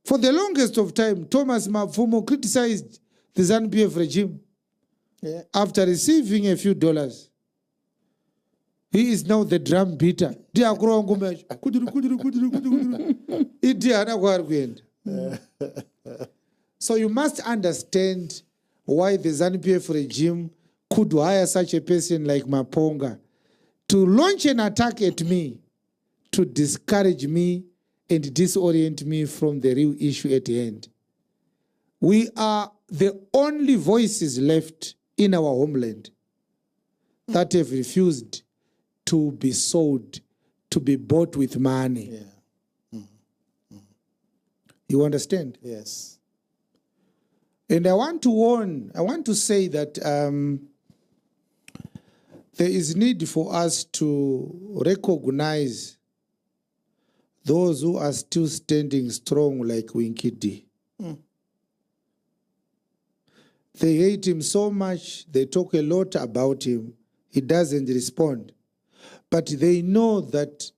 For the longest of time, Thomas Mapfumo criticized the ZANU-PF regime after receiving a few dollars. He is now the drum beater. So you must understand why the ZANU-PF regime could hire such a person like Maponga to launch an attack at me, to discourage me and disorient me from the real issue at hand. We are the only voices left in our homeland that have refused to be sold, to be bought with money. You understand? Yes. And I want to say that there is need for us to recognize those who are still standing strong like Winky D. They hate him so much, they talk a lot about him. He doesn't respond. But they know that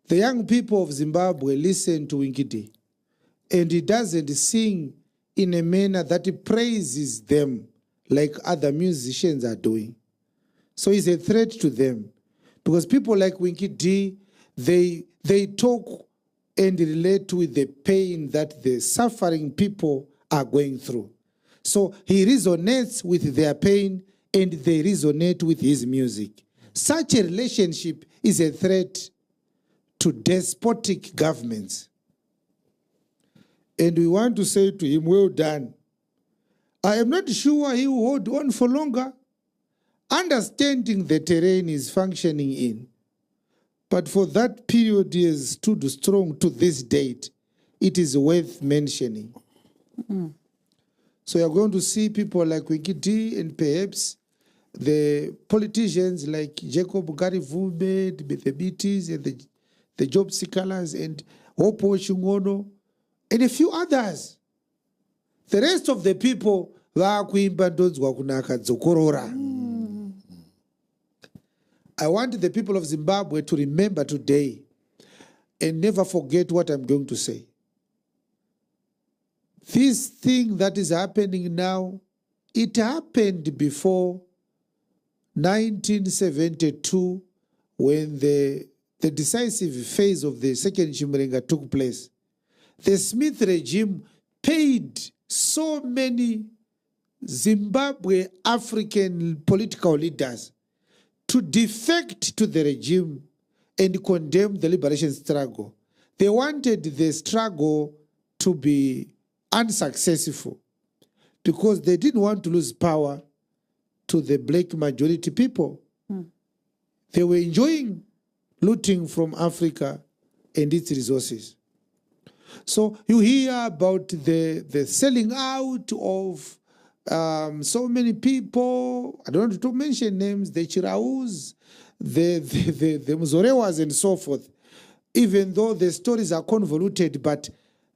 the young people of Zimbabwe listen to Winky D. And he doesn't sing in a manner that praises them like other musicians are doing. So he's a threat to them. Because people like Winky D, they talk and relate with the pain that the suffering people are going through. So he resonates with their pain and they resonate with his music. Such a relationship is a threat to despotic governments. And we want to say to him, well done. I am not sure he will hold on for longer, understanding the terrain is functioning in. But for that period he has stood strong to this date, it is worth mentioning. So you're going to see people like Winky D and perhaps the politicians like Jacob Garivume, the BTs and the job seekers and Hopo Shungono and a few others. The rest of the people I want the people of Zimbabwe to remember today and never forget what I'm going to say. This thing that is happening now, it happened before 1972 when the decisive phase of the second Chimurenga took place. The Smith regime paid so many Zimbabwe African political leaders to defect to the regime and condemn the liberation struggle. They wanted the struggle to be unsuccessful because they didn't want to lose power to the black majority people. They were enjoying looting from Africa and its resources. So you hear about the selling out of so many people. I don't want to mention names, the Chiraus, the Muzorewas and so forth, even though the stories are convoluted, but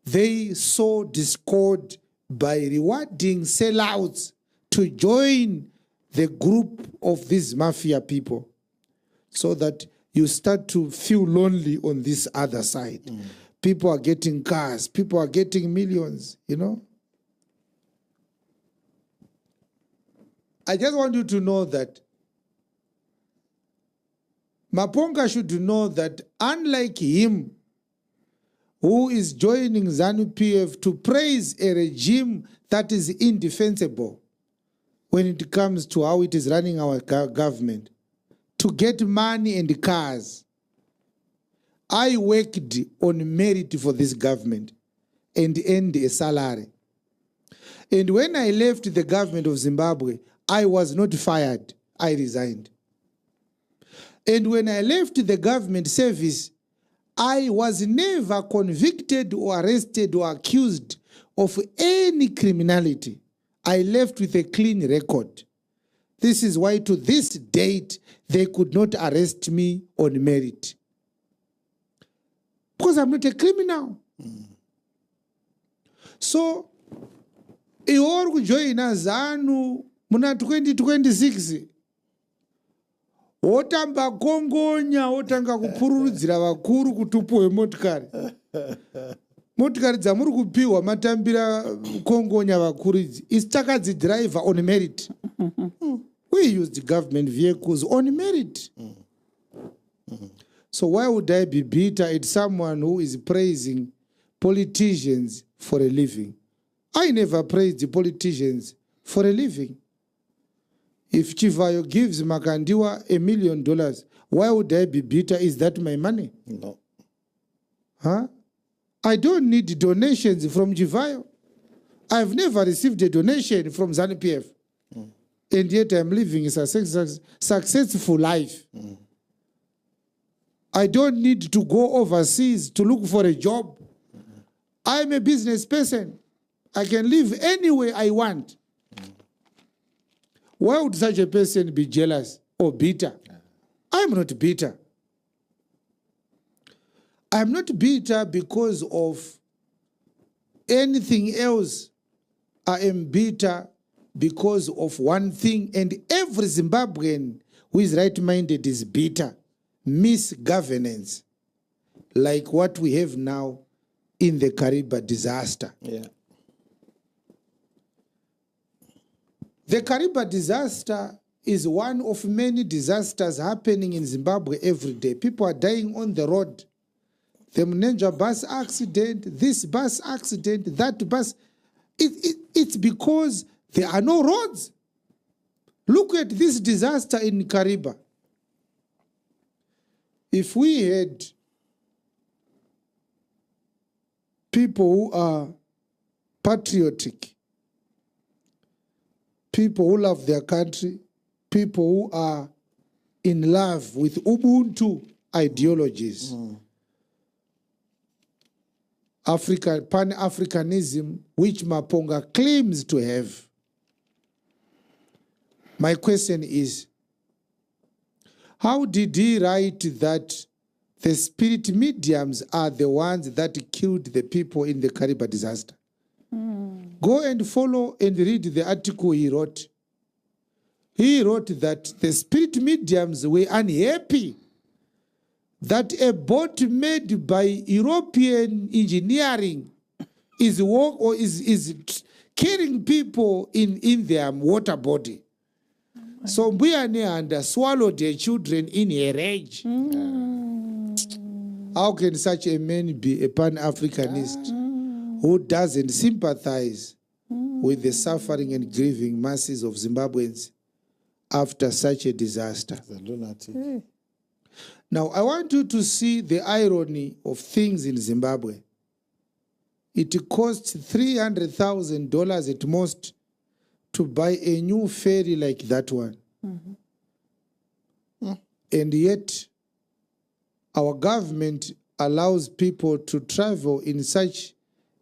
they sow discord by rewarding sellouts to join the group of these mafia people so that you start to feel lonely on this other side. People are getting cars, people are getting millions, you know. I just want you to know that Maponga should know that unlike him, who is joining ZANU-PF to praise a regime that is indefensible when it comes to how it is running our government, to get money and cars. I worked on merit for this government and earned a salary. And when I left the government of Zimbabwe, I was not fired. I resigned. And when I left the government service, I was never convicted or arrested or accused of any criminality. I left with a clean record. This is why to this date, they could not arrest me on merit. Because I'm not a criminal. So, ior kujoina ZANU muna 2026 wotamba kongonya wotanga kupururudzira vakuru kutupuwe motikari. motikari dzamuri kupiwa matambira kongonya vakuru idzi isi takadzidraivha on merit. We used government vehicles on merit. So why would I be bitter at someone who is praising politicians for a living? I never praised the politicians for a living. If Chivhayo gives Makandiwa $1 million, why would I be bitter? Is that my money? No. Huh? I don't need donations from Chivhayo. I've never received a donation from ZANU-PF. And yet I'm living a successful life. I don't need to go overseas to look for a job. I'm a business person. I can live anywhere I want. Why would such a person be jealous or bitter? I'm not bitter. I'm not bitter because of anything else. I am bitter because of one thing, and every Zimbabwean who is right-minded is bitter. Misgovernance, like what we have now in the Kariba disaster. Yeah. The Kariba disaster is one of many disasters happening in Zimbabwe every day. People are dying on the road. The Mnenja bus accident, this bus accident, that bus. It's because there are no roads. Look at this disaster in Kariba. If we had people who are patriotic, people who love their country, people who are in love with Ubuntu ideologies, Pan-Africanism, which Maponga claims to have. My question is, how did he write that the spirit mediums are the ones that killed the people in the Kariba disaster? Go and follow and read the article he wrote. He wrote that the spirit mediums were unhappy that a boat made by European engineering is carrying people in their water body. So Mbuyane swallowed their children in a rage. How can such a man be a Pan-Africanist who doesn't sympathize with the suffering and grieving masses of Zimbabweans after such a disaster? The lunatic. Now, I want you to see the irony of things in Zimbabwe. It costs $300,000 at most to buy a new ferry like that one. And yet, our government allows people to travel in such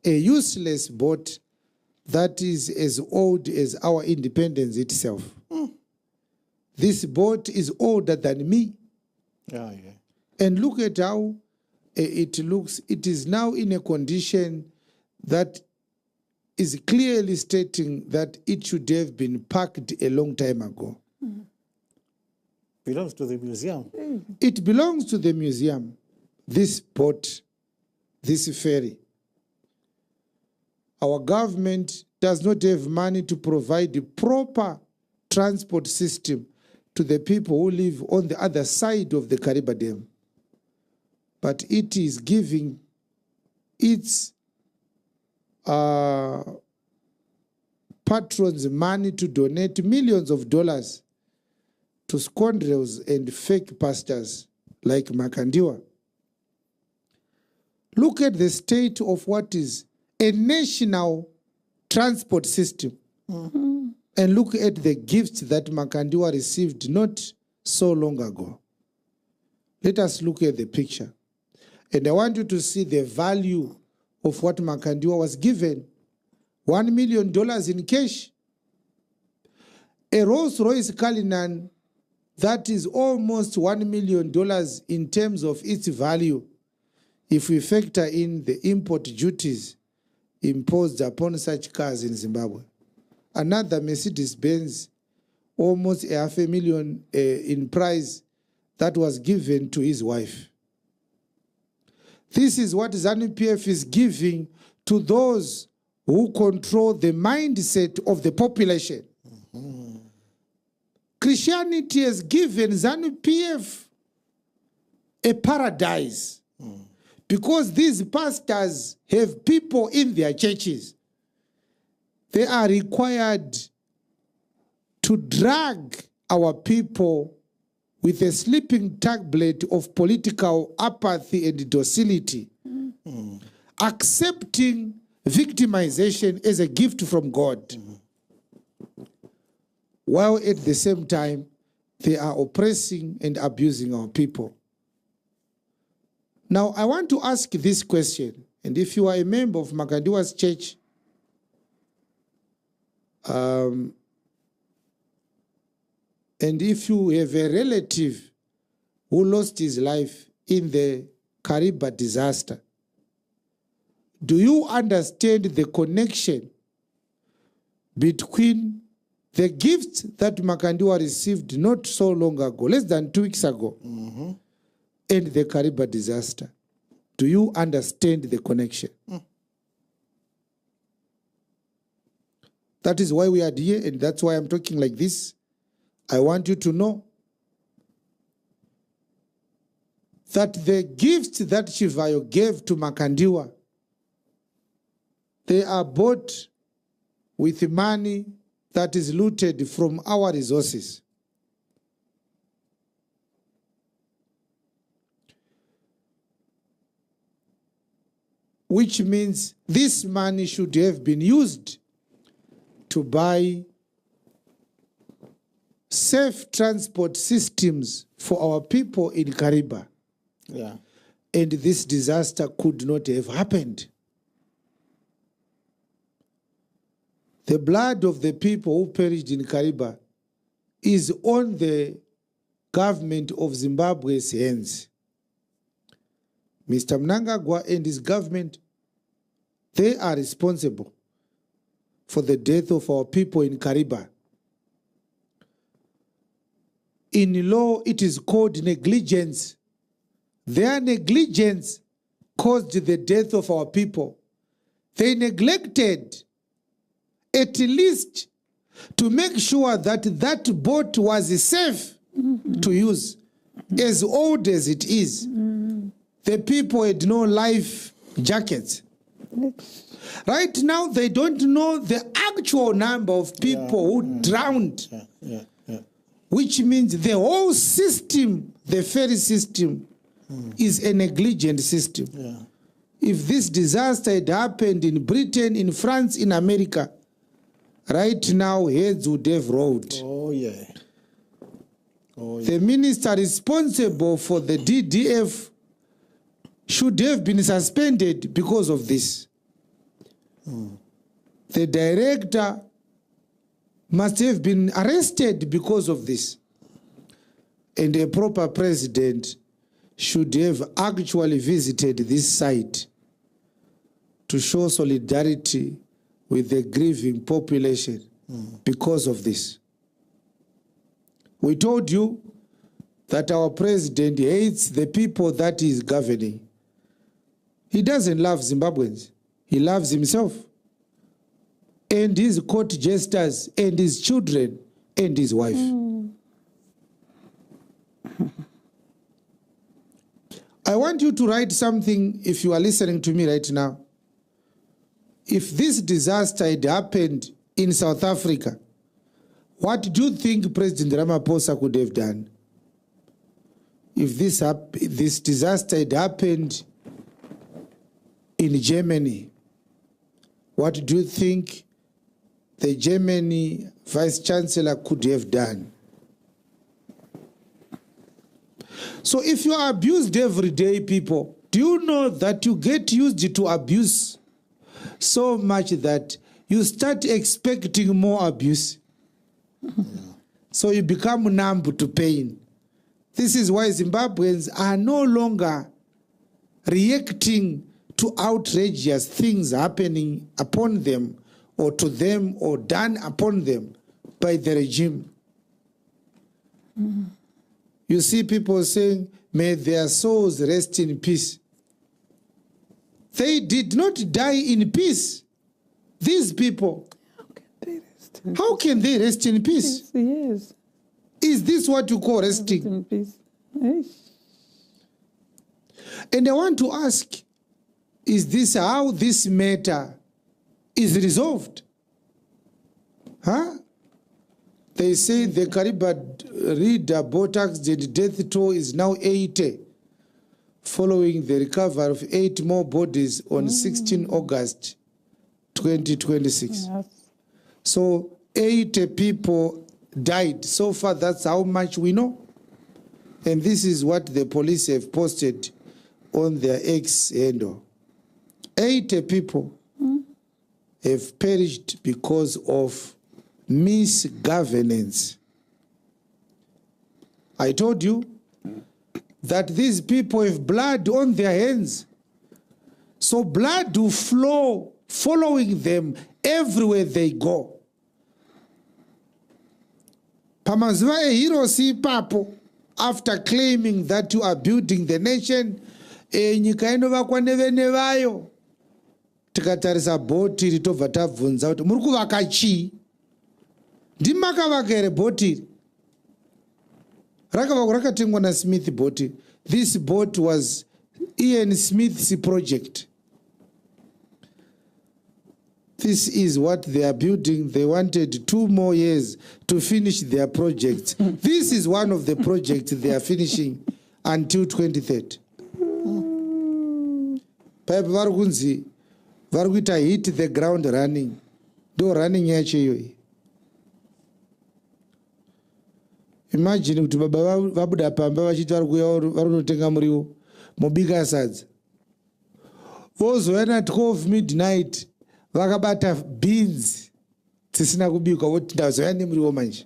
a useless boat that is as old as our independence itself. This boat is older than me. Yeah, yeah. And look at how it looks. It is now in a condition that is clearly stating that it should have been parked a long time ago. Belongs to the museum. It belongs to the museum, this boat, this ferry. Our government does not have money to provide a proper transport system to the people who live on the other side of the Kariba Dam. But it is giving its patrons money to donate millions of dollars to scoundrels and fake pastors like Makandiwa. Look at the state of what is a national transport system. And look at the gifts that Makandiwa received not so long ago. Let us look at the picture. And I want you to see the value of what Makandiwa was given. $1 million in cash. A Rolls-Royce Cullinan that is almost $1 million in terms of its value if we factor in the import duties imposed upon such cars in Zimbabwe. Another Mercedes-Benz, almost $500,000 in price, that was given to his wife. This is what ZANU-PF is giving to those who control the mindset of the population. Christianity has given ZANU-PF a paradise because these pastors have people in their churches. They are required to drag our people with a sleeping tablet of political apathy and docility, accepting victimization as a gift from God, while at the same time they are oppressing and abusing our people. Now, I want to ask this question, and if you are a member of Makandiwa's church, and if you have a relative who lost his life in the Kariba disaster, do you understand the connection between the gifts that Makandiwa received not so long ago, less than 2 weeks ago, and the Kariba disaster? Do you understand the connection? That is why we are here, and that's why I'm talking like this. I want you to know that the gifts that Chivhayo gave to Makandiwa, they are bought with money that is looted from our resources. Which means this money should have been used to buy safe transport systems for our people in Kariba. Yeah. And this disaster could not have happened. The blood of the people who perished in Kariba is on the government of Zimbabwe's hands. Mr. Mnangagwa and his government, they are responsible for the death of our people in Kariba. In law, it is called negligence. Their negligence caused the death of our people. They neglected at least to make sure that that boat was safe to use, as old as it is. The people had no life jackets. Right now, they don't know the actual number of people who drowned. Which means the whole system, the ferry system, is a negligent system. If this disaster had happened in Britain, in France, in America, right now heads would have rolled. Oh, yeah. Oh, yeah. The minister responsible for the DDF should have been suspended because of this. The director must have been arrested because of this. And a proper president should have actually visited this site to show solidarity with the grieving population because of this. We told you that our president hates the people that he is governing. He doesn't love Zimbabweans. He loves himself and his court jesters and his children and his wife. I want you to write something if you are listening to me right now. If this disaster had happened in South Africa, what do you think President Ramaphosa could have done? If this disaster had happened in Germany, what do you think the Germany Vice Chancellor could have done? So if you are abused every day, people, do you know that you get used to abuse so much that you start expecting more abuse? So you become numb to pain. This is why Zimbabweans are no longer reacting to outrageous things happening upon them or to them or done upon them by the regime. You see people saying, may their souls rest in peace. They did not die in peace. These people, how can they rest in peace? Yes. Is this what you call Rest resting? in peace. Yes. And I want to ask, is this how this matter is resolved? Huh? They say the Kariba reader boat accident death toll is now 80, following the recovery of 8 more bodies on 16 August 2026. Yes. So 80 people died. So far, that's how much we know. And this is what the police have posted on their X handle. 80 people have perished because of misgovernance. I told you that these people have blood on their hands. So blood will flow following them everywhere they go. Pamazuva heroes ipapo, after claiming that you are building the nation, nyika inovakwa nevene vayo. Tikatarisa bhoti ritobva tabvunza kuti muri kuvaka chii? Ndimakavaka here bhoti iri? Rakavakwa rakatengwa naSmith bhoti. This boat was Ian Smith's project. This is what they are building. They wanted 2 more years to finish their projects. This is one of the projects they are finishing until 2030. Pipe varukunzi varikuita hit the ground running. Do running yacho iyoyi. Imagine kuti baba vabuda pamba vachiti varikunotenga muriwo mubika sadza. Vozoenda 12 midnight vakabata beans dzisina kubikwa voti ndazoya nemuriwo manje.